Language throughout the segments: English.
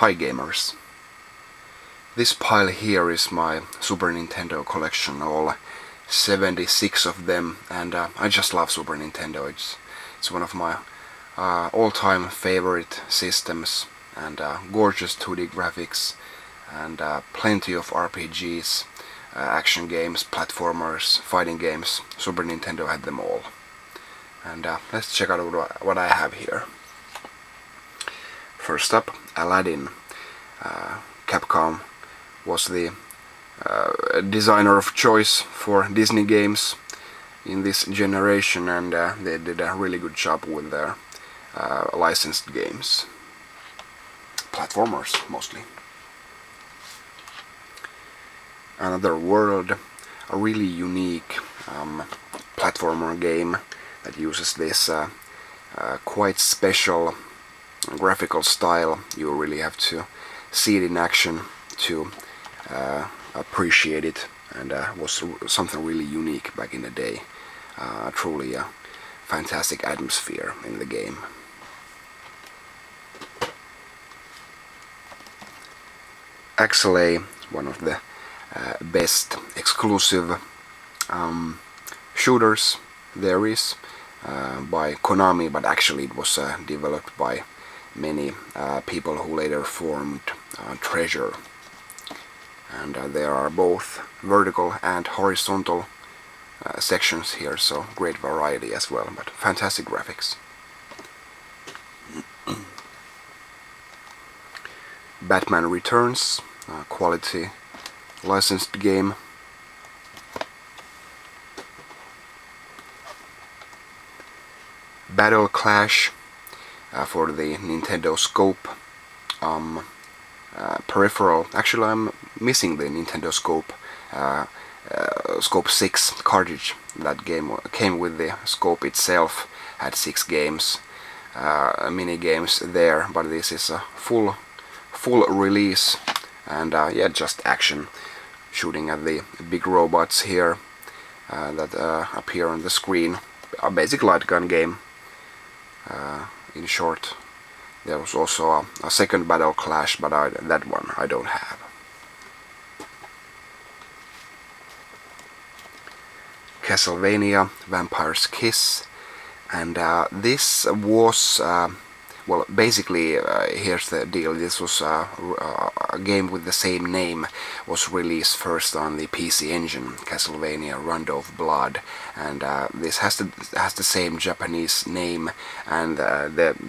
Hi gamers. This pile here is my Super Nintendo collection, all 76 of them, and I just love Super Nintendo. It's one of my all-time favorite systems, and gorgeous 2D graphics, and plenty of RPGs, action games, platformers, fighting games. Super Nintendo had them all. And let's check out what I have here. First up, Aladdin. Capcom was the designer of choice for Disney games in this generation, and they did a really good job with their licensed games. Platformers, mostly. Another World, a really unique platformer game that uses this quite special graphical style. You really have to see it in action to appreciate it, and was something really unique back in the day. Truly a fantastic atmosphere in the game. XLA, one of the best exclusive shooters there is, by Konami, but actually it was developed by many people who later formed Treasure. And there are both vertical and horizontal sections here, so great variety as well, but fantastic graphics. Batman Returns, quality licensed game. Battle Clash for the Nintendo Scope peripheral. Actually, I'm missing the Nintendo Scope Scope 6 cartridge. That game came with the Scope itself, had 6 games, mini games there, but this is a full release, and yeah, just action, shooting at the big robots here that appear on the screen. A basic light gun game. In short, there was also a second Battle Clash, but that one I don't have. Castlevania Vampire's Kiss, and this was well, basically here's the deal. This was a game with the same name, was released first on the PC Engine, Castlevania Rondo of Blood, and this has the same Japanese name, and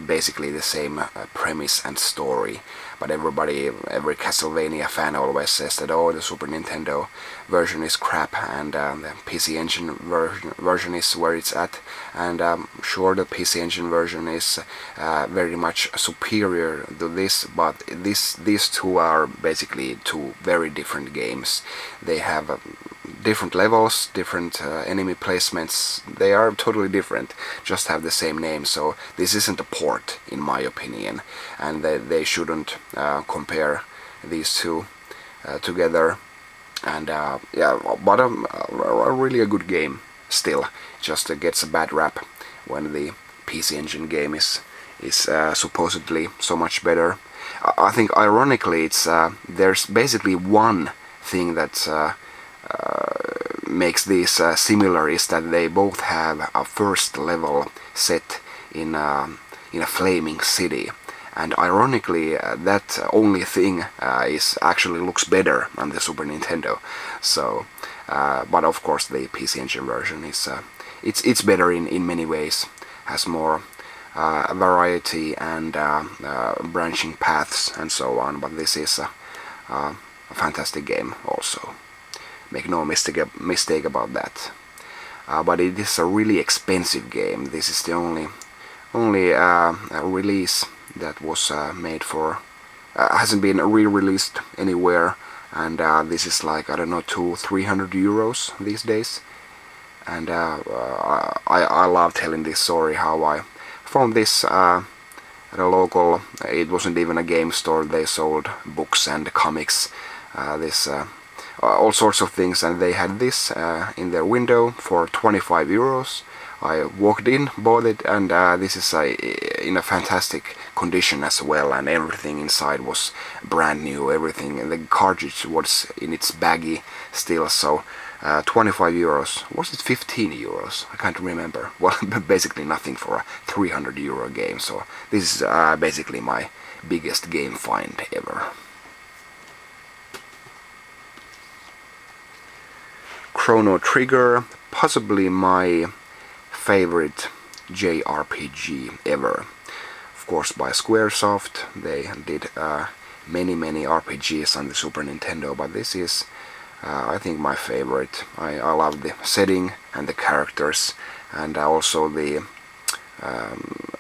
basically the same premise and story. But every Castlevania fan always says that, oh, the Super Nintendo version is crap, and the PC Engine version is where it's at. And sure, the PC Engine version is very much superior to this, but these two are basically two very different games. They have different levels, different enemy placements. They are totally different, just have the same name, so this isn't a port in my opinion, and they shouldn't compare these two together. And yeah, but really a good game still, just gets a bad rap when the PC Engine game is supposedly so much better. I think ironically it's there's basically one thing that makes these similar, is that they both have a first level set in a flaming city, and ironically that only thing is actually looks better on the Super Nintendo. So but of course the PC Engine version is it's better in many ways, has more variety and branching paths and so on, but this is a fantastic game also. Make no mistake about that. But it is a really expensive game. This is the only release that was made for, hasn't been re-released anywhere, and this is like, I don't know, 200-300 euros these days. And I love telling this story, how I found this at a local, it wasn't even a game store, they sold books and comics. This all sorts of things, and they had this in their window for 25 euros. I walked in, bought it, and this is in a fantastic condition as well, and everything inside was brand new. Everything, the cartridge was in its baggy still, so 25 euros. Was it 15 euros? I can't remember. Well, basically nothing for a 300 euro game, so this is basically my biggest game find ever. Chrono Trigger, possibly my favorite JRPG ever. Of course, by Squaresoft. They did many RPGs on the Super Nintendo, but this is I think my favorite. I love the setting and the characters, and also the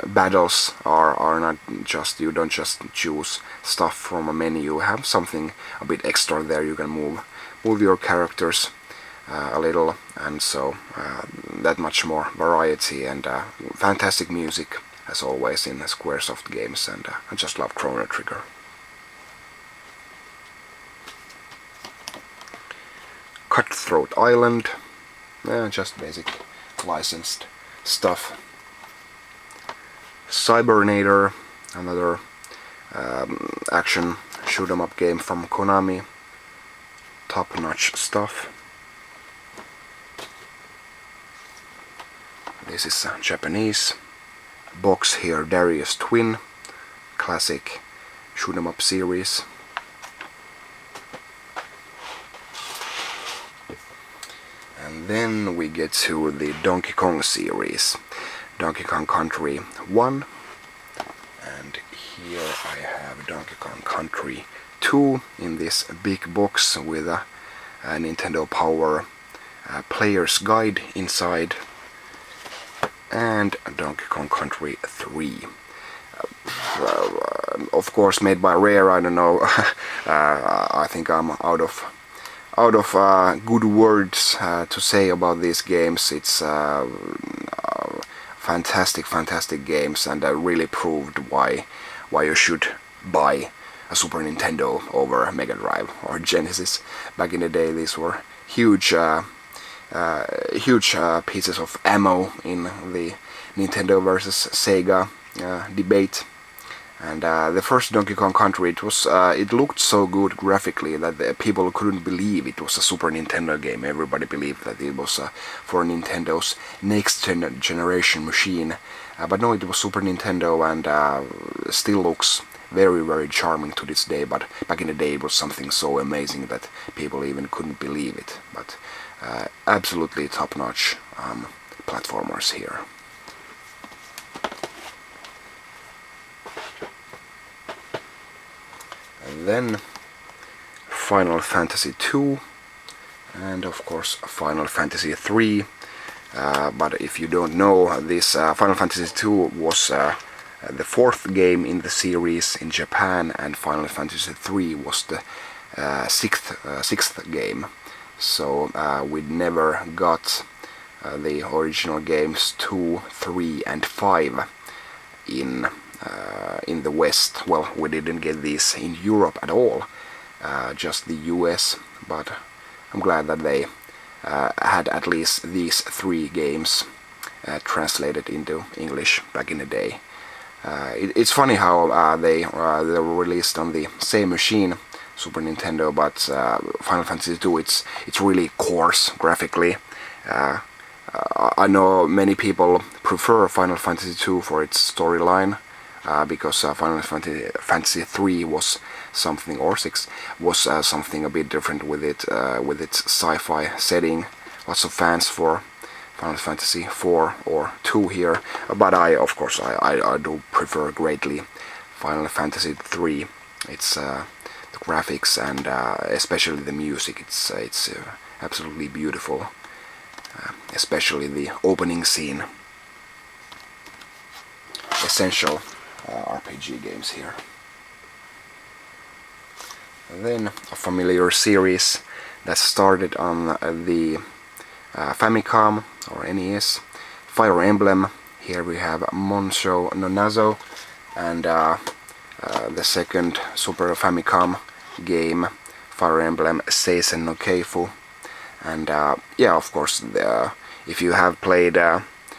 battles are not just, you don't just choose stuff from a menu, you have something a bit extra there. You can move your characters a little, and so that much more variety, and fantastic music as always in Squaresoft games, and I just love Chrono Trigger. Cutthroat Island, just basic licensed stuff. Cybernator, another action shoot 'em up game from Konami, top-notch stuff. This is Japanese. Box here, Darius Twin, classic shoot 'em up series. And then we get to the Donkey Kong series, Donkey Kong Country 1, and here I have Donkey Kong Country 2 in this big box with a Nintendo Power player's guide inside, and Donkey Kong Country 3. Of course made by Rare. I don't know, I think I'm out of good words to say about these games. It's fantastic games, and really proved why you should buy a Super Nintendo over a Mega Drive or Genesis. Back in the day, these were huge pieces of ammo in the Nintendo versus Sega debate. And the first Donkey Kong Country, it looked so good graphically that the people couldn't believe it was a Super Nintendo game. Everybody believed that it was for Nintendo's next generation machine. But no, it was Super Nintendo, and still looks very charming to this day. But back in the day, it was something so amazing that people even couldn't believe it. But absolutely top-notch platformers here. And then Final Fantasy II, and of course Final Fantasy III. But if you don't know, this Final Fantasy II was the fourth game in the series in Japan, and Final Fantasy III was the sixth game. So we never got the original games 2, 3, and 5 in the West. Well, we didn't get these in Europe at all, just the US, but I'm glad that they had at least these 3 games translated into English back in the day. It's funny how they were released on the same machine, Super Nintendo, but Final Fantasy II, it's really coarse graphically. I know many people prefer Final Fantasy II for its storyline, because Final Fantasy III was something, or 6 was something a bit different with its sci-fi setting. Lots of fans for Final Fantasy 4 or 2 here, but I do prefer greatly Final Fantasy 3. It's the graphics and especially the music. It's absolutely beautiful, especially the opening scene. Essential RPG games here. And then a familiar series that started on the Famicom or NES, Fire Emblem. Here we have Monsho no Nazo, and the second Super Famicom game, Fire Emblem Seisen no Keifu. And yeah, of course, if you have played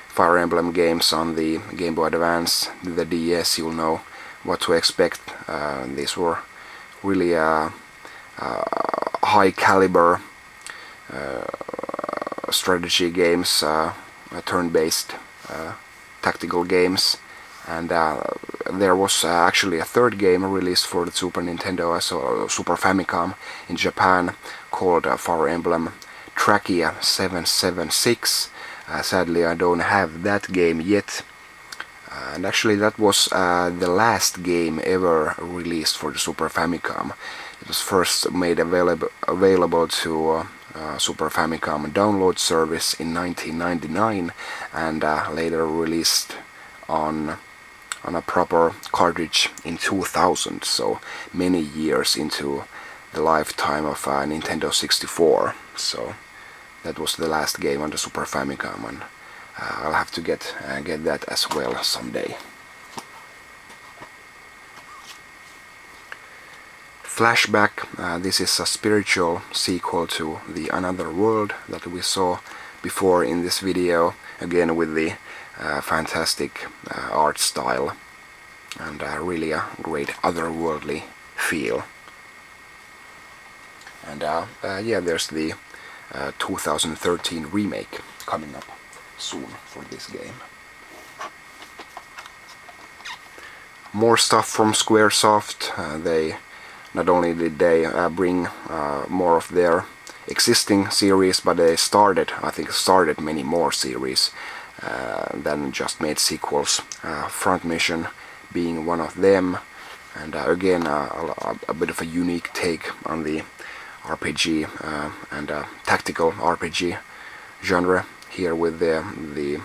Fire Emblem games on the Game Boy Advance, the DS, you'll know what to expect. These were really high caliber strategy games, turn-based tactical games, and there was actually a third game released for the Super Nintendo, so Super Famicom in Japan, called Fire Emblem Trachia 776. Sadly, I don't have that game yet. And actually that was the last game ever released for the Super Famicom. It was first made available to Super Famicom download service in 1999, and later released on a proper cartridge in 2000, so many years into the lifetime of Nintendo 64. So that was the last game on the Super Famicom, and I'll have to get that as well someday. Flashback, this is a spiritual sequel to the Another World that we saw before in this video, again with the fantastic art style and really a great otherworldly feel. And yeah, there's the 2013 remake coming up soon for this game. More stuff from Squaresoft. They not only did they bring more of their existing series, but they started many more series than just made sequels. Front Mission being one of them, and again a bit of a unique take on the RPG and tactical RPG genre here with the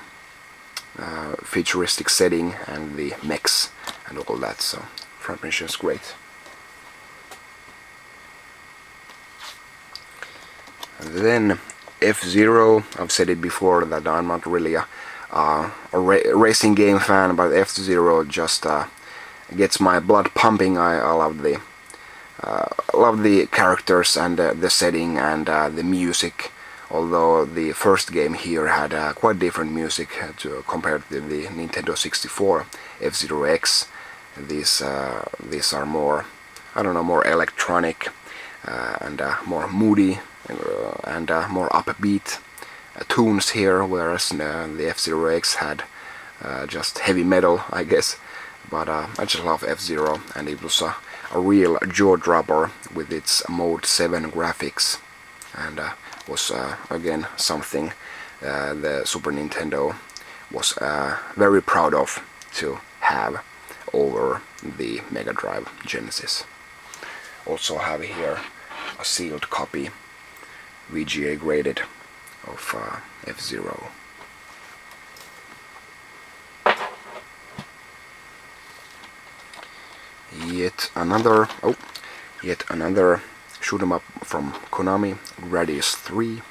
futuristic setting and the mechs and all that. So Front Mission is great. And then F-Zero, I've said it before that I'm not really a racing game fan, but F-Zero just gets my blood pumping. I love the characters and the setting and the music. Although the first game here had quite different music compared to the Nintendo 64 F-Zero X. These are more, I don't know, more electronic and more moody and more upbeat tunes here, whereas the F-Zero X had just heavy metal, I guess. But I just love F-Zero, and it was a real jaw-dropper with its Mode 7 graphics, and was again something the Super Nintendo was very proud of to have over the Mega Drive Genesis. Also have here a sealed copy, VGA graded, of F-Zero. Yet another shoot 'em up from Konami, Gradius 3.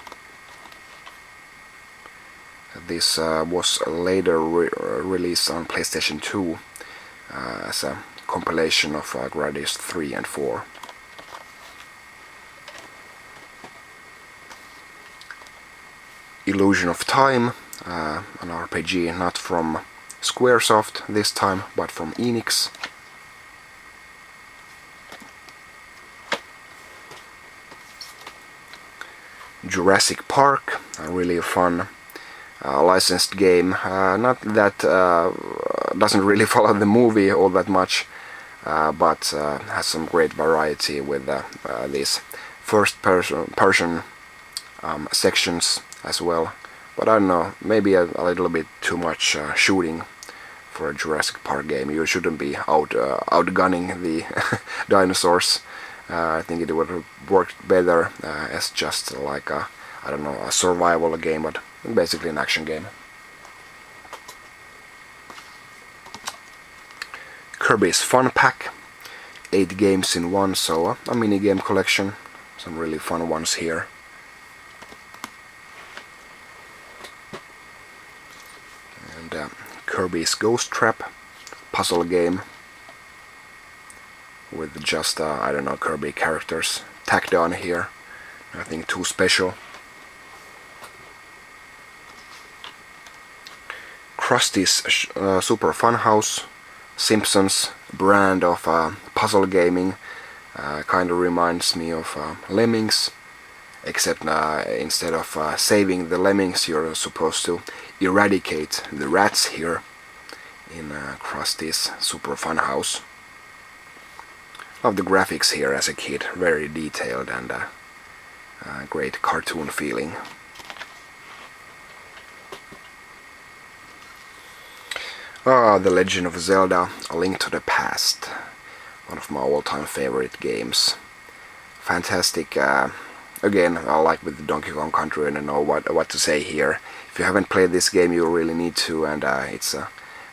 This was later released on PlayStation 2 as a compilation of Gradius 3 and 4. Illusion of Time, an RPG not from Squaresoft this time, but from Enix. Jurassic Park, a really fun licensed game. Not that doesn't really follow the movie all that much, but has some great variety with these first-person sections as well. But I don't know, maybe a little bit too much shooting for a Jurassic Park game. You shouldn't be outgunning the dinosaurs. I think it would have worked better as just like a survival game, but basically an action game. Kirby's Fun Pack, 8 games in one, so a mini game collection. Some really fun ones here. And Kirby's Ghost Trap, puzzle game with just Kirby characters tacked on here. Nothing too special. Krusty's Super Funhouse, Simpsons brand of puzzle gaming. Kind of reminds me of Lemmings, except instead of saving the lemmings, you're supposed to eradicate the rats here in Krusty's Super Funhouse. Love the graphics here as a kid, very detailed and great cartoon feeling. The Legend of Zelda: A Link to the Past, one of my all-time favorite games. Fantastic. Again, like with the Donkey Kong Country, I don't know what to say here. If you haven't played this game, you really need to, and it's an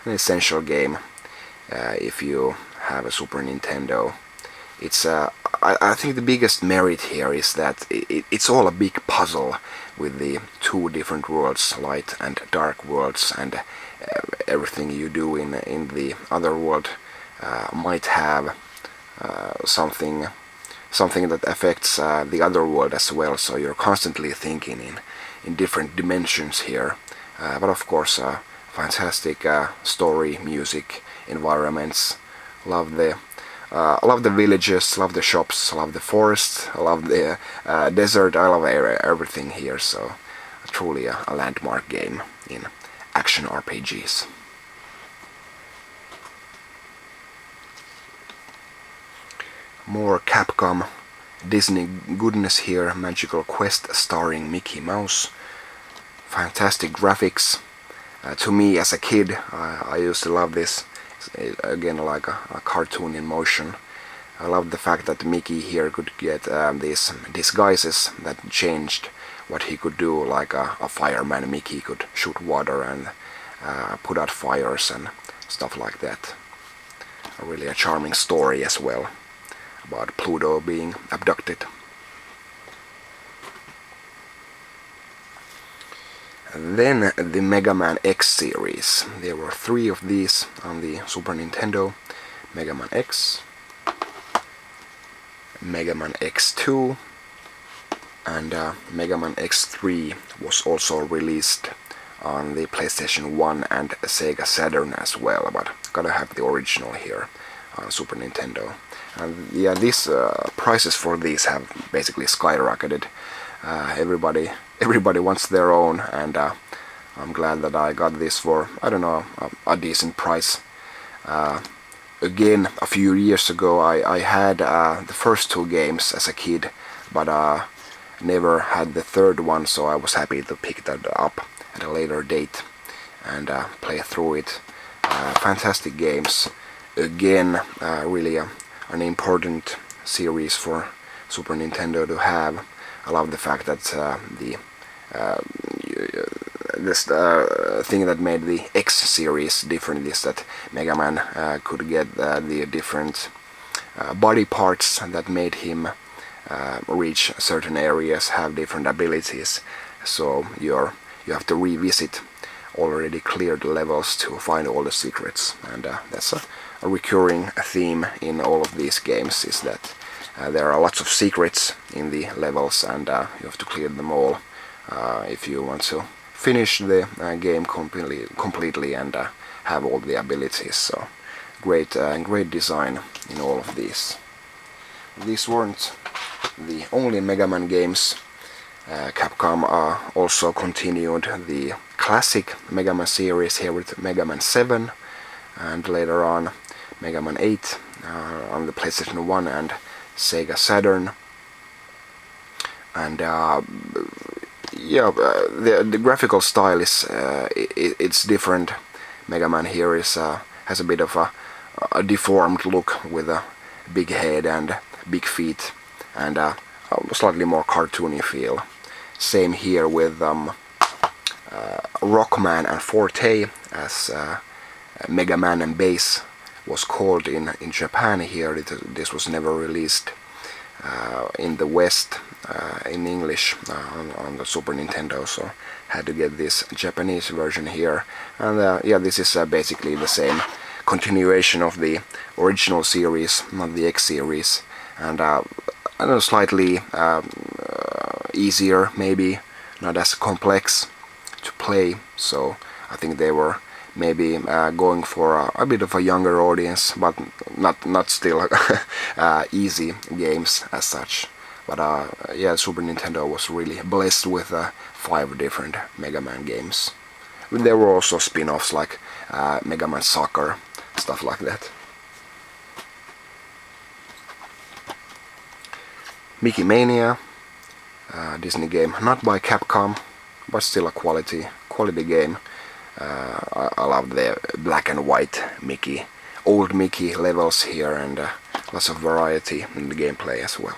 essential game if you have a Super Nintendo. It's I think the biggest merit here is that it's all a big puzzle with the two different worlds, light and dark worlds, and everything you do in the other world might have something that affects the other world as well. So you're constantly thinking in different dimensions here. But of course, fantastic story, music, environments. Love the villages, love the shops, love the forest, love the desert. I love everything here. So truly a landmark game in action RPGs. More Capcom Disney goodness here. Magical Quest starring Mickey Mouse. Fantastic graphics. To me as a kid, I used to love this. It's, again, like a cartoon in motion. I love the fact that Mickey here could get these disguises that changed what he could do, like a fireman. Mickey could shoot water and put out fires and stuff like that. Really a charming story as well about Pluto being abducted. And then the Mega Man X series. There were 3 of these on the Super Nintendo. Mega Man X, Mega Man X2, and Mega Man X3 was also released on the PlayStation 1 and Sega Saturn as well, but gotta have the original here on Super Nintendo. And yeah, these prices for these have basically skyrocketed. Everybody wants their own, and I'm glad that I got this for, I don't know, a decent price. Again, a few years ago I had the first 2 games as a kid, but never had the third one, so I was happy to pick that up at a later date and play through it. Fantastic games. Again, really an important series for Super Nintendo to have. I love the fact that this thing that made the X series different is that Mega Man could get the different body parts that made him reach certain areas, have different abilities. So you have to revisit already cleared levels to find all the secrets, and that's a recurring theme in all of these games, is that there are lots of secrets in the levels, and you have to clear them all if you want to finish the game completely and have all the abilities. So great design in all of these. These weren't the only Mega Man games. Capcom also continued the classic Mega Man series here with Mega Man 7, and later on Mega Man 8 on the PlayStation 1 and Sega Saturn. And yeah, the graphical style is it's different. Mega Man here is has a bit of a deformed look with a big head and big feet, and a slightly more cartoony feel. Same here with Rockman and Forte, as Mega Man and Bass was called in Japan. Here this was never released in the West in English on the Super Nintendo, so had to get this Japanese version here. And yeah, this is basically the same continuation of the original series, not the X series. And I don't know, slightly easier, maybe not as complex to play. So I think they were maybe going for a bit of a younger audience, but not still easy games as such. But yeah, Super Nintendo was really blessed with 5 different Mega Man games. There were also spin-offs like Mega Man Soccer, stuff like that. Mickey Mania, Disney game, not by Capcom, but still a quality game. I love the black and white Mickey, old Mickey levels here, and lots of variety in the gameplay as well.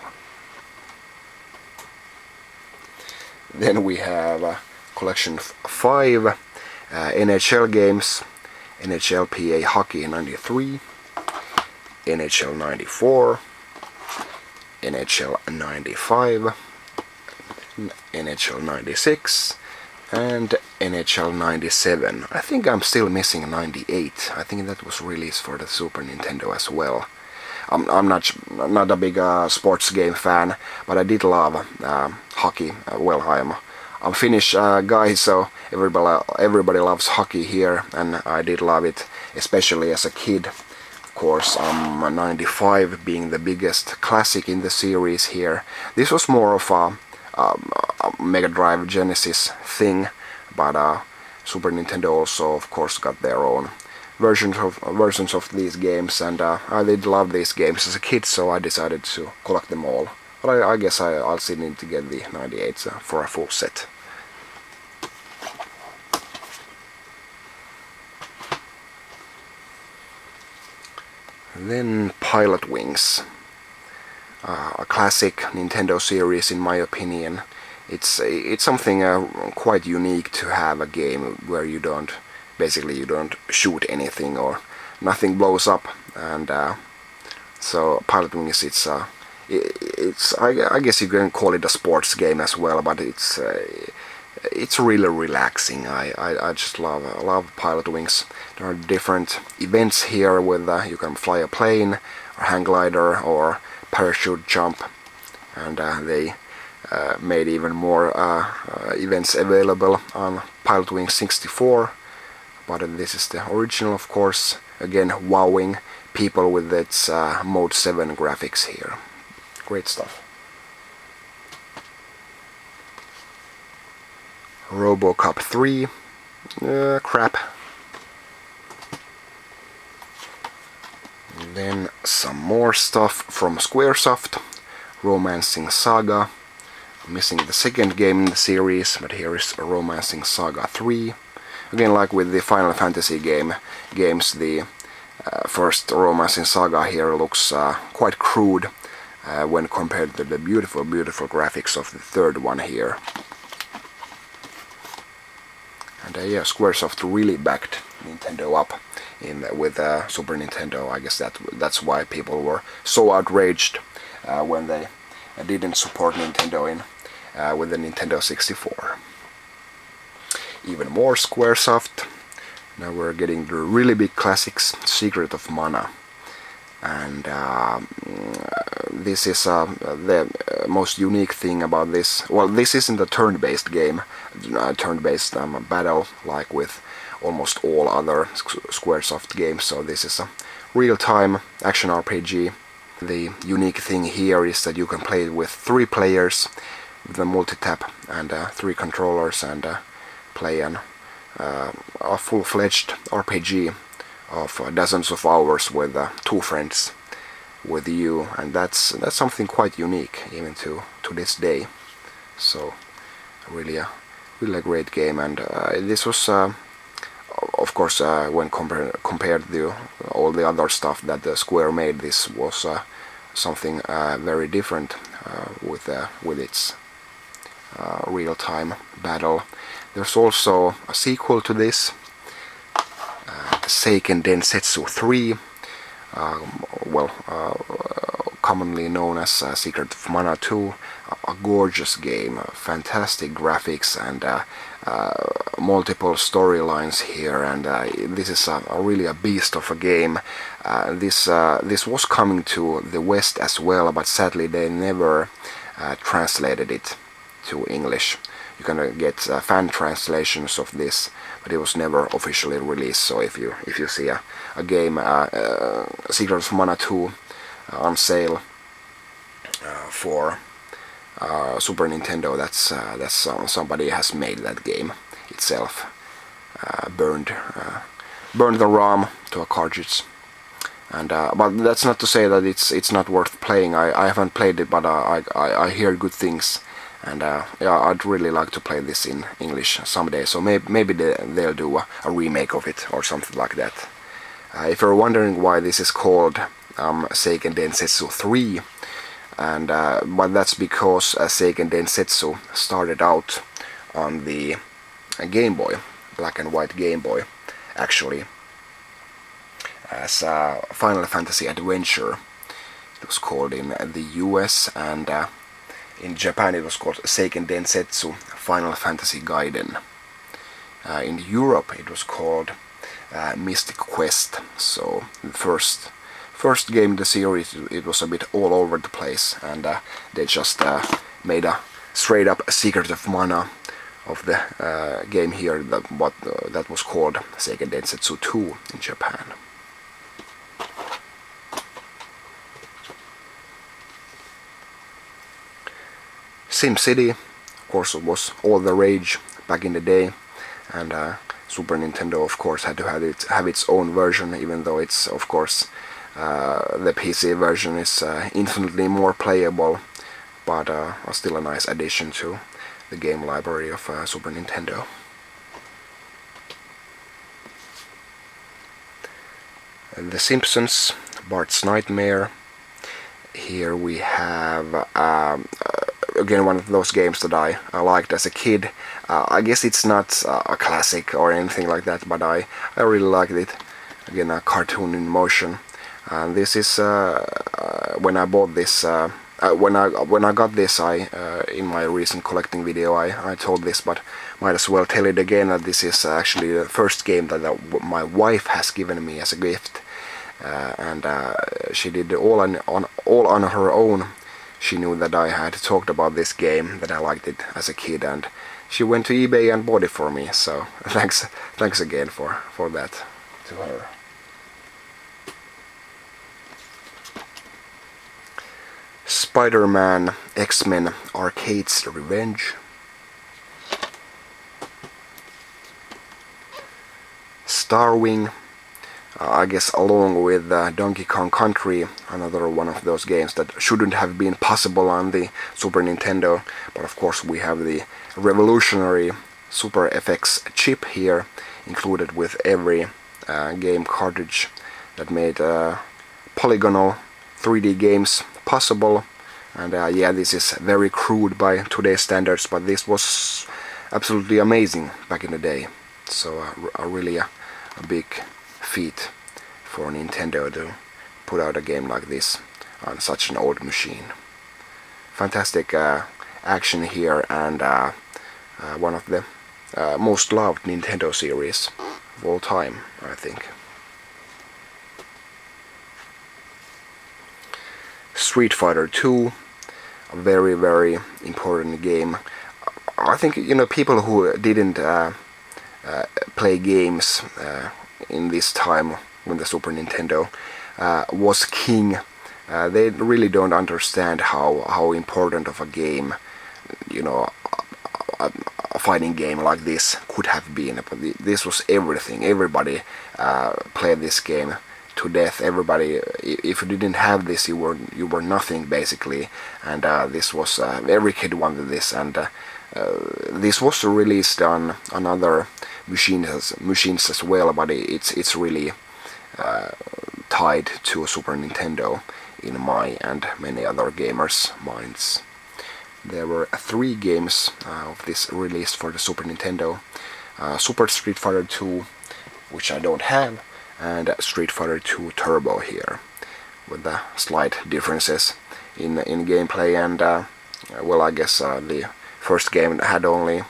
Then we have a collection of 5 NHL games: NHL PA Hockey 93, NHL 94, NHL 95, NHL 96, and NHL 97. I think I'm still missing 98. I think that was released for the Super Nintendo as well. I'm not a big sports game fan, but I did love hockey. Well, I'm Finnish guy, so everybody loves hockey here, and I did love it, especially as a kid. Of course, 95 being the biggest classic in the series here. This was more of a Mega Drive Genesis thing, but Super Nintendo also, of course, got their own versions of these games, and I did love these games as a kid, so I decided to collect them all. But I guess I'll still need to get the 98 for a full set. Then Pilot Wings, a classic Nintendo series in my opinion. It's something quite unique to have a game where you don't shoot anything or nothing blows up, and so Pilot Wings, it's I guess you can call it a sports game as well, but it's really relaxing. I just love Pilot Wings. There are different events here with you can fly a plane, or hang glider, or parachute jump, and they made even more events available on Pilot Wings 64. But this is the original, of course, again wowing people with its Mode 7 graphics here. Great stuff. RoboCop 3, crap. And then some more stuff from Squaresoft, Romancing Saga. I'm missing the second game in the series, but here is Romancing Saga 3. Again, like with the Final Fantasy games, the first Romancing Saga here looks quite crude when compared to the beautiful graphics of the third one here. And yeah, Squaresoft really backed Nintendo up with Super Nintendo. I guess that's why people were so outraged when they didn't support Nintendo with the Nintendo 64. Even more Squaresoft. Now we're getting the really big classics, Secret of Mana. And this is the most unique thing about this. Well, this isn't a turn-based game, turn-based battle like with almost all other Squaresoft games. So this is a real-time action RPG. The unique thing here is that you can play it with 3 players with a multi-tap and 3 controllers, and play a full-fledged RPG of dozens of hours with 2 friends with you, and that's something quite unique even to this day. So really a great game, and this was of course when compared to all the other stuff that the Square made, this was something very different with its real-time battle. There's also a sequel to this, Seiken Densetsu 3, commonly known as Secret of Mana 2. a gorgeous game, fantastic graphics and multiple storylines here, and this is really a beast of a game. This was coming to the West as well, but sadly they never translated it to English. You can get fan translations of this, but it was never officially released. So if you see a game, Secret of Mana 2 on sale for Super Nintendo, that's somebody has made that game itself, burned the ROM to a cartridge. And but that's not to say that it's not worth playing. I haven't played it, but I hear good things, and yeah, I'd really like to play this in English someday. So maybe they'll do a remake of it or something like that. If you're wondering why this is called Seiken Densetsu 3, and but that's because Seiken Densetsu started out on the Game Boy, black and white Game Boy, actually, as Final Fantasy Adventure. It was called in the US, and in Japan it was called Seiken Densetsu Final Fantasy Gaiden. In Europe it was called Mystic Quest. So the first game in the series, it was a bit all over the place, and they just made a straight up Secret of Mana of the game here, that was called Seiken Densetsu 2 in Japan. SimCity, of course, was all the rage back in the day, and Super Nintendo, of course, had to have its own version, even though it's, of course, the PC version is infinitely more playable, but still a nice addition to the game library of Super Nintendo. The Simpsons, Bart's Nightmare. Here we have again one of those games that I liked as a kid. I guess it's not a classic or anything like that, but I really liked it. Again, a cartoon in motion. And this is when I bought this. When I got this, in my recent collecting video, I told this, but might as well tell it again, that this is actually the first game that my wife has given me as a gift, and she did all on her own. She knew that I had talked about this game, that I liked it as a kid, and she went to eBay and bought it for me. So thanks again for that to her. Spider-Man X-Men Arcade's Revenge. Starwing, I guess along with Donkey Kong Country, another one of those games that shouldn't have been possible on the Super Nintendo, but of course we have the revolutionary Super FX chip here, included with every game cartridge that made polygonal 3D games possible. And yeah, this is very crude by today's standards, but this was absolutely amazing back in the day. So really a big feat for Nintendo to put out a game like this on such an old machine. Fantastic action here, and one of the most loved Nintendo series of all time, I think. Street Fighter 2, a very, very important game. I think, people who didn't play games in this time when the Super Nintendo was king, they really don't understand how important of a game, a fighting game like this could have been. This was everything. Everybody played this game to death. Everybody, if you didn't have this, you were nothing basically. And this was every kid wanted this, and this was released on other machines as well, but it's really tied to Super Nintendo in my and many other gamers' minds. There were 3 games of this released for the Super Nintendo: Super Street Fighter 2, which I don't have, and Street Fighter 2 Turbo here, with the slight differences in gameplay and well, I guess the first game had only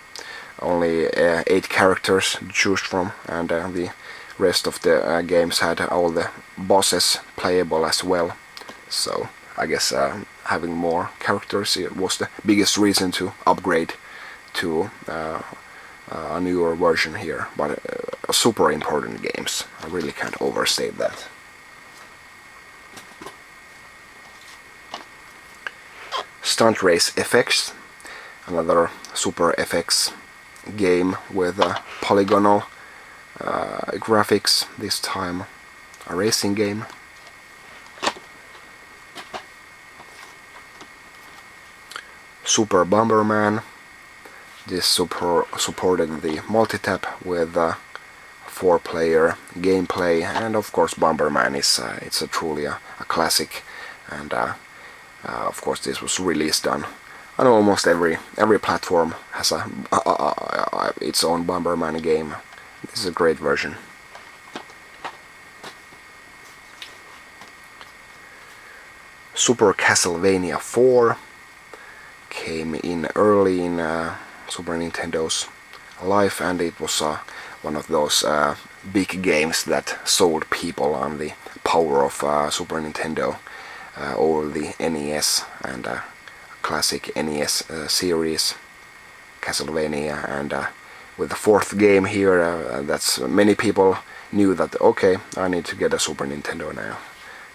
8 characters to choose from, and the rest of the games had all the bosses playable as well. So I guess having more characters was the biggest reason to upgrade to a newer version here. But super important games. I really can't overstate that. Stunt Race FX, another Super FX game with polygonal graphics, this time a racing game. Super Bomberman, this supported the multi-tap with 4-player gameplay, and of course Bomberman is it's a truly a classic, and of course this was released on almost every platform has its own Bomberman game. This is a great version. Super Castlevania 4 came in early in Super Nintendo's life, and it was one of those big games that sold people on the power of Super Nintendo over the NES, and classic NES series Castlevania, and with the 4th game here, that's many people knew that okay, I need to get a Super Nintendo now.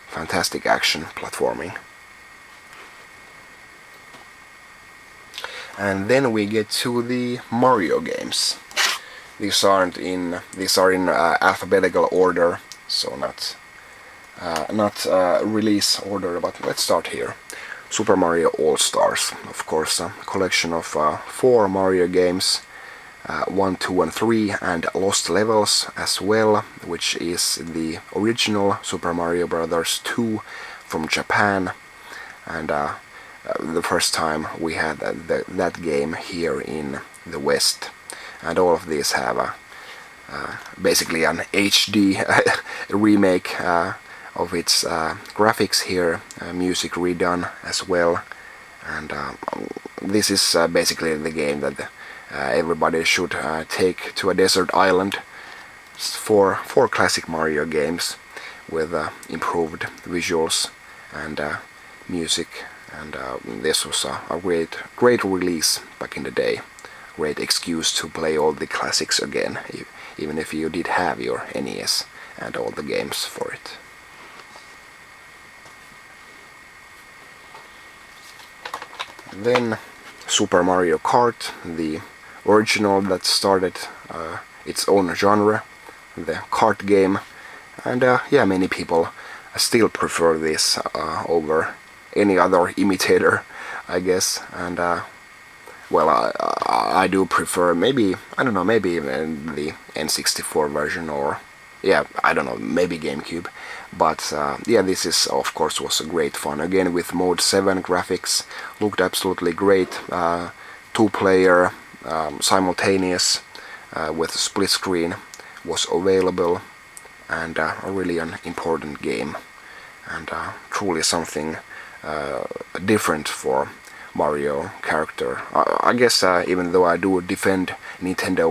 Fantastic action platforming. And then we get to the Mario games. These are in alphabetical order, so not release order, but let's start here. Super Mario All-Stars, of course, a collection of 4 Mario games, 1, 2, and 3, and Lost Levels as well, which is the original Super Mario Bros. 2 from Japan, and the first time we had that game here in the West. And all of these have basically an HD remake of its graphics here, music redone as well, and this is basically the game that everybody should take to a desert island for classic Mario games with improved visuals and music, and this was a great release back in the day. Great excuse to play all the classics again, even if you did have your NES and all the games for it. Then Super Mario Kart, the original that started its own genre, the kart game, and yeah, many people still prefer this over any other imitator, I guess, and well, I do prefer maybe, I don't know, maybe even the N64 version, or yeah, I don't know, maybe GameCube. But yeah, this is of course was a great fun. Again with Mode 7 graphics, looked absolutely great. 2-player simultaneous with split screen was available, and really an important game, and truly something different for Mario character. I guess even though I do defend Nintendo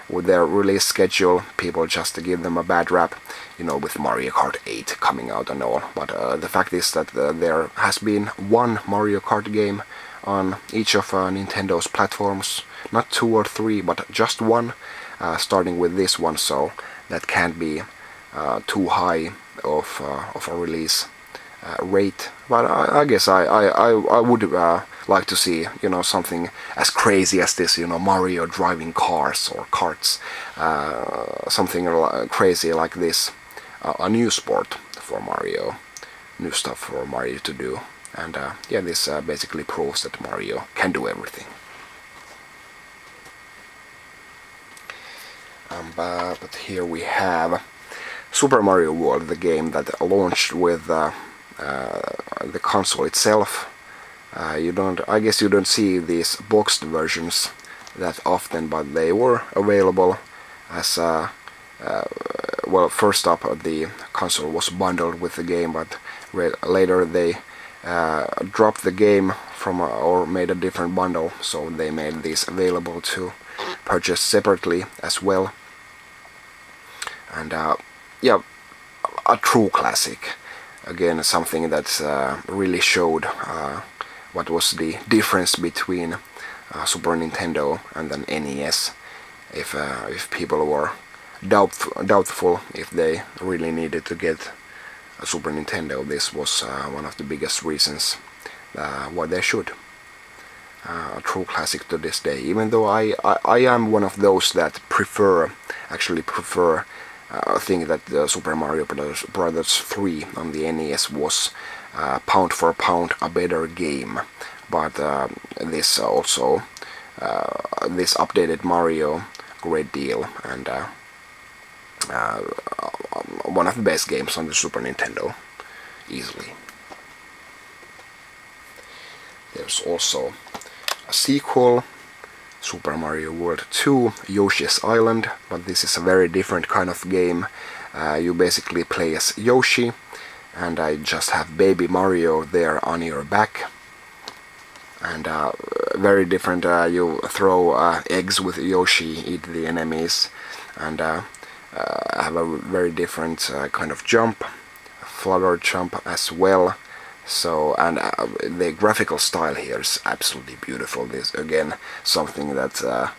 with their release schedule, people just give them a bad rap, you know, with Mario Kart 8 coming out and all. But the fact is that there has been one Mario Kart game on each of Nintendo's platforms, not 2 or 3, but just one, starting with this one, so that can't be too high of a release rate. But I guess I would like to see, you know, something as crazy as this, you know, Mario driving cars or karts, something crazy like this, a new sport for Mario, new stuff for Mario to do, and yeah, this basically proves that Mario can do everything. But here we have Super Mario World, the game that launched with the console itself. I guess you don't see these boxed versions that often, but they were available as well. First up, the console was bundled with the game, but later they dropped the game from or made a different bundle, so they made this available to purchase separately as well. And yeah, a true classic. Again, something that really showed what was the difference between Super Nintendo and an NES. If people were doubtful if they really needed to get a Super Nintendo, this was one of the biggest reasons why they should. A true classic to this day. Even though I am one of those that actually prefer. I think that Super Mario Brothers 3 on the NES was pound for pound a better game, but this also this updated Mario great deal, and one of the best games on the Super Nintendo, easily. There's also a sequel, Super Mario World 2 Yoshi's Island, but this is a very different kind of game. You basically play as Yoshi, and I just have baby Mario there on your back. And very different, you throw eggs with Yoshi, eat the enemies, and have a very different kind of jump, flutter jump as well. So, and the graphical style here is absolutely beautiful. This again something that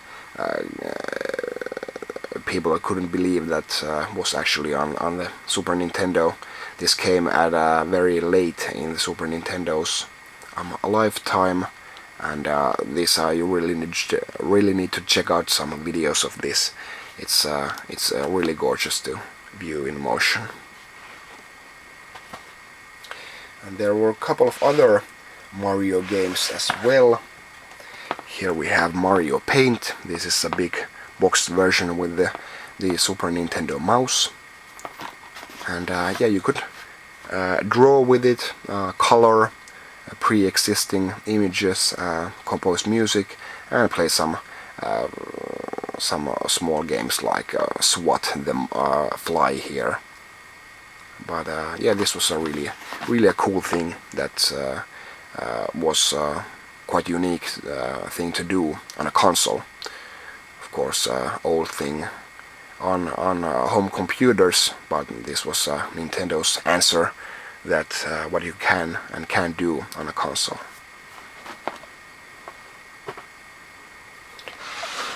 people couldn't believe that was actually on the Super Nintendo. This came at very late in the Super Nintendo's lifetime, and this you really need to check out some videos of this. It's really gorgeous to view in motion. And there were a couple of other Mario games as well. Here we have Mario Paint. This is a big boxed version with the Super Nintendo mouse. And yeah, you could draw with it, color pre-existing images, compose music, and play some small games like SWAT the Fly here. But yeah, this was a really a cool thing that was quite unique thing to do on a console. Of course, old thing on home computers, but this was Nintendo's answer that what you can and can't do on a console.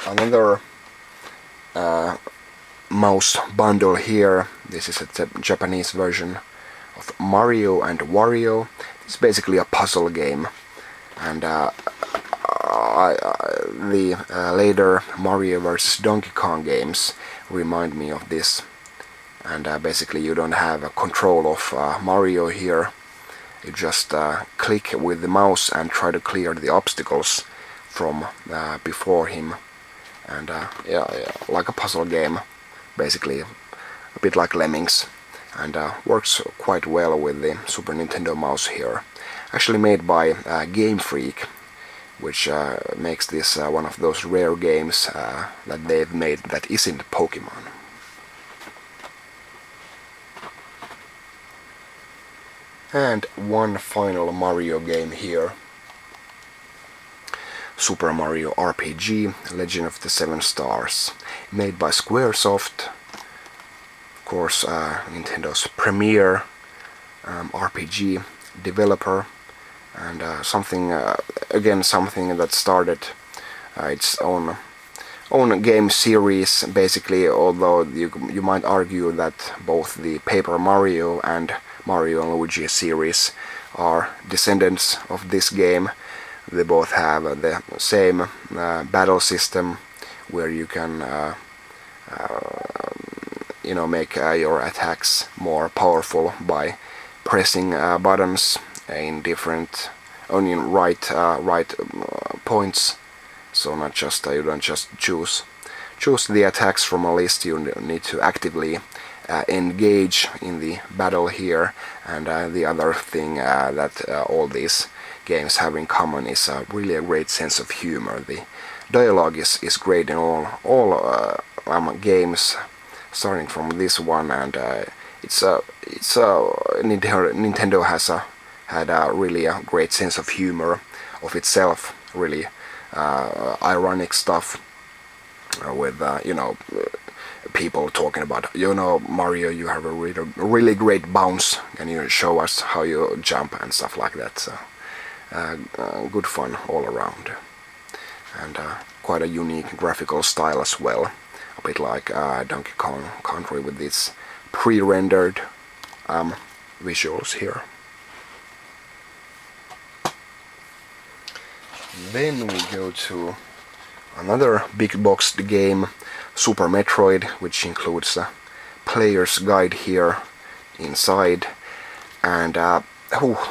Another mouse bundle here. This is a Japanese version of Mario and Wario. It's basically a puzzle game, and the later Mario vs. Donkey Kong games remind me of this. And basically you don't have a control of Mario here. You just click with the mouse and try to clear the obstacles from before him. And yeah, like a puzzle game, basically a bit like Lemmings, and works quite well with the Super Nintendo mouse here. Actually made by Game Freak, which makes this one of those rare games that they've made that isn't Pokemon. And one final Mario game here. Super Mario RPG Legend of the Seven Stars, made by Squaresoft, of course Nintendo's premier RPG developer, and something that started its own game series basically, although you might argue that both the Paper Mario and Mario and Luigi series are descendants of this game. They both have the same battle system where you can make your attacks more powerful by pressing buttons in different right points. So not just you don't just choose the attacks from a list. You need to actively engage in the battle here. And the other thing that all these games have in common is really a great sense of humor. The dialogue is great in all games, starting from this one, and Nintendo has had really a great sense of humor of itself, really ironic stuff with people talking about, Mario, you have a really great bounce, can you show us how you jump and stuff like that. So good fun all around, and quite a unique graphical style as well, a bit like Donkey Kong Country with these pre-rendered visuals here. Then we go to another big boxed game, Super Metroid, which includes a player's guide here inside. And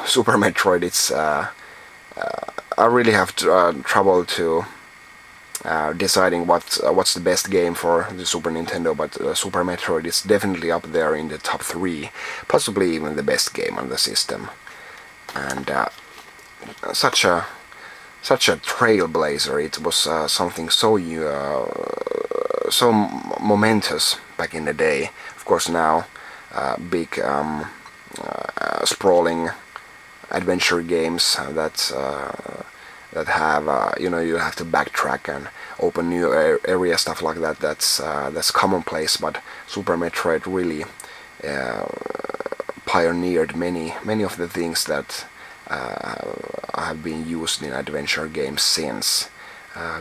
Super Metroid, it's I really have trouble to deciding what's the best game for the Super Nintendo, but Super Metroid is definitely up there in the top 3, possibly even the best game on the system. And such a trailblazer. It was something so momentous back in the day. Of course, now big sprawling adventure games that have you have to backtrack and open new area, stuff like that. That's commonplace. But Super Metroid really pioneered many of the things that have been used in adventure games since.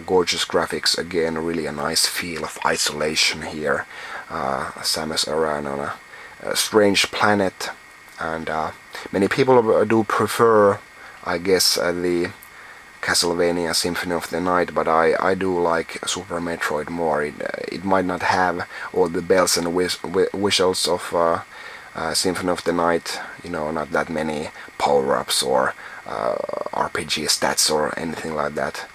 Gorgeous graphics, again, really a nice feel of isolation here. Samus Aran on a strange planet, and many people do prefer, I guess, the Castlevania Symphony of the Night, but I do like Super Metroid more. It might not have all the bells and whistles of Symphony of the Night, not that many power-ups or RPG stats or anything like that,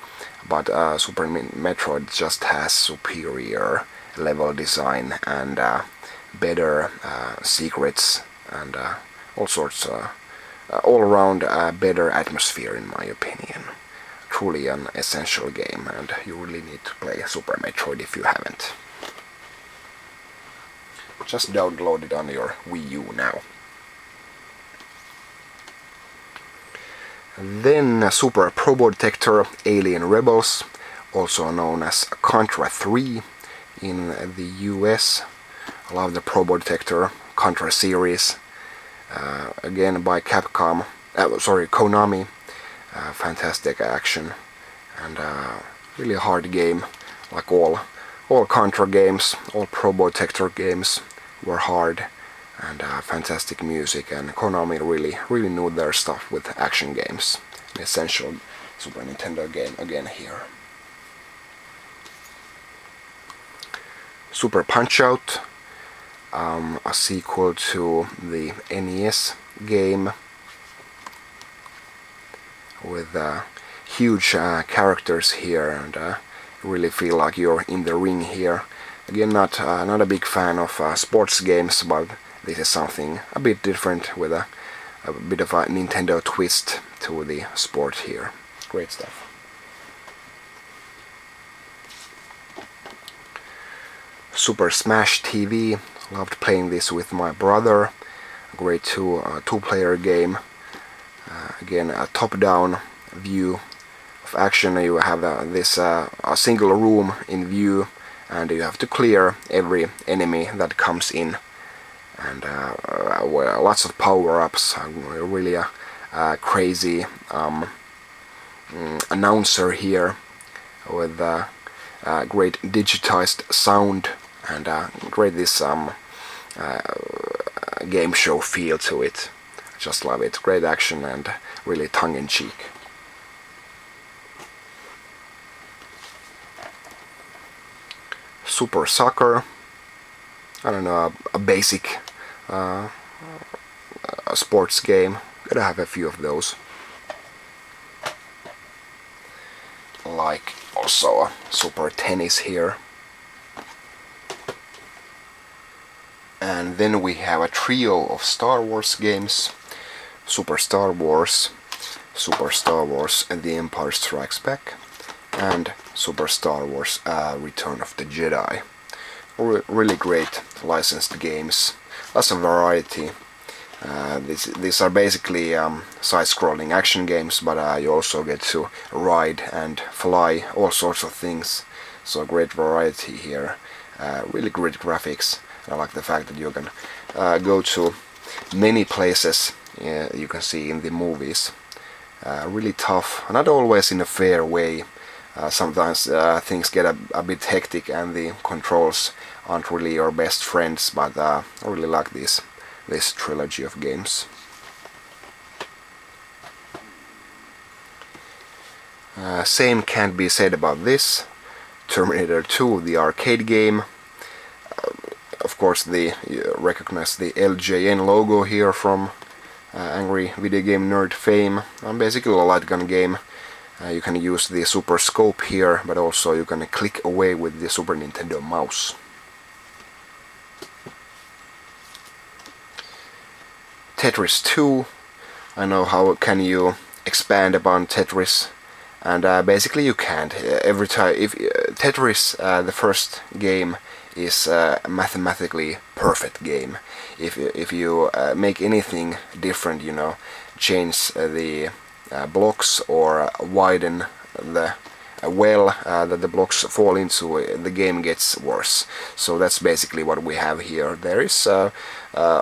but Super Metroid just has superior level design and better secrets and all sorts all around better atmosphere, in my opinion. Truly an essential game, and you really need to play Super Metroid if you haven't. Just download it on your Wii U now. Then Super Probotector Alien Rebels, also known as Contra 3 in the US. I love the Probotector Contra series. Again by Capcom, Konami. Fantastic action, and really a hard game, like all Contra games, all Probotector games were hard, and fantastic music, and Konami really knew their stuff with action games. An essential Super Nintendo game again here. Super Punch-Out, a sequel to the NES game with huge characters here, and really feel like you're in the ring here. Again, not a big fan of sports games, but this is something a bit different with a bit of a Nintendo twist to the sport here. Great stuff. Super Smash TV, loved playing this with my brother. Great two-player game. Again, a top-down view of action. You have this a single room in view, and you have to clear every enemy that comes in. And lots of power-ups. Really a crazy announcer here with great digitized sound, and great this game show feel to it. Just love it. Great action and really tongue-in-cheek. Super Soccer. I don't know, a basic a sports game. Gotta have a few of those. Like also a Super Tennis here. And then we have a trio of Star Wars games. Super Star Wars, and The Empire Strikes Back, and Super Star Wars Return of the Jedi. Really great licensed games, lots of variety, These are basically side-scrolling action games, but you also get to ride and fly, all sorts of things. So great variety here. Really great graphics. I like the fact that you can go to many places you can see in the movies. Really tough, not always in a fair way. Sometimes things get a bit hectic and the controls aren't really your best friends, but I really like this trilogy of games. Same can't be said about this. Terminator 2, the arcade game. Of course, you recognize the LJN logo here from Angry Video Game Nerd fame. Basically a light gun game. You can use the Super Scope here, but also you can click away with the Super Nintendo mouse. Tetris 2. I know how can you expand upon Tetris, and basically you can't. Every time, if Tetris, the first game, is a mathematically perfect game. If you make anything different, you know, change the blocks or widen the well that the blocks fall into, the game gets worse. So that's basically what we have here. There is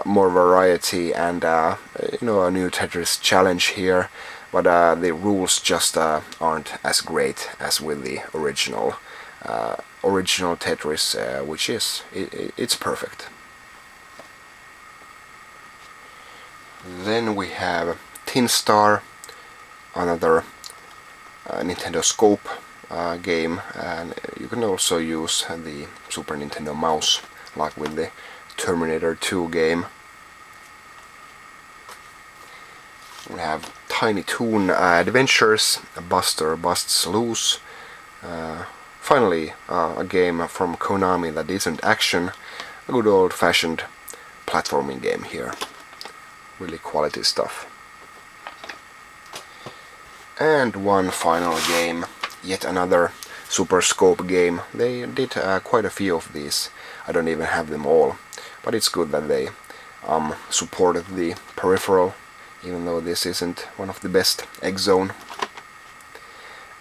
more variety and you know, a new Tetris challenge here, but the rules just aren't as great as with the original Tetris, which is it's perfect. Then we have Tin Star, another Nintendo Scope game, and you can also use the Super Nintendo mouse like with the Terminator 2 game. We have Tiny Toon Adventures, Buster Busts Loose. Finally, a game from Konami that isn't action, a good old-fashioned platforming game here. Really quality stuff. And one final game, yet another Super Scope game. They did quite a few of these. I don't even have them all, but it's good that they supported the peripheral, even though this isn't one of the best X-Zone.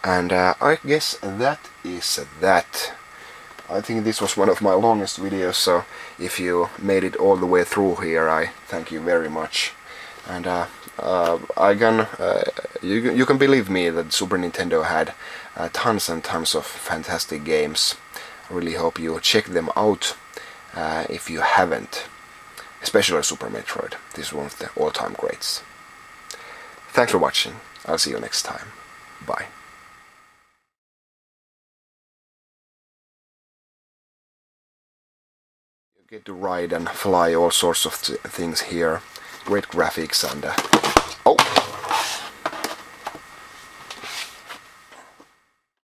And I guess that is that. I think this was one of my longest videos, so if you made it all the way through here, I thank you very much. And you can believe me that Super Nintendo had tons and tons of fantastic games. I really hope you check them out if you haven't, especially Super Metroid. This is one of the all-time greats. Thanks for watching. I'll see you next time. Bye. You get to ride and fly all sorts of things here. Great graphics and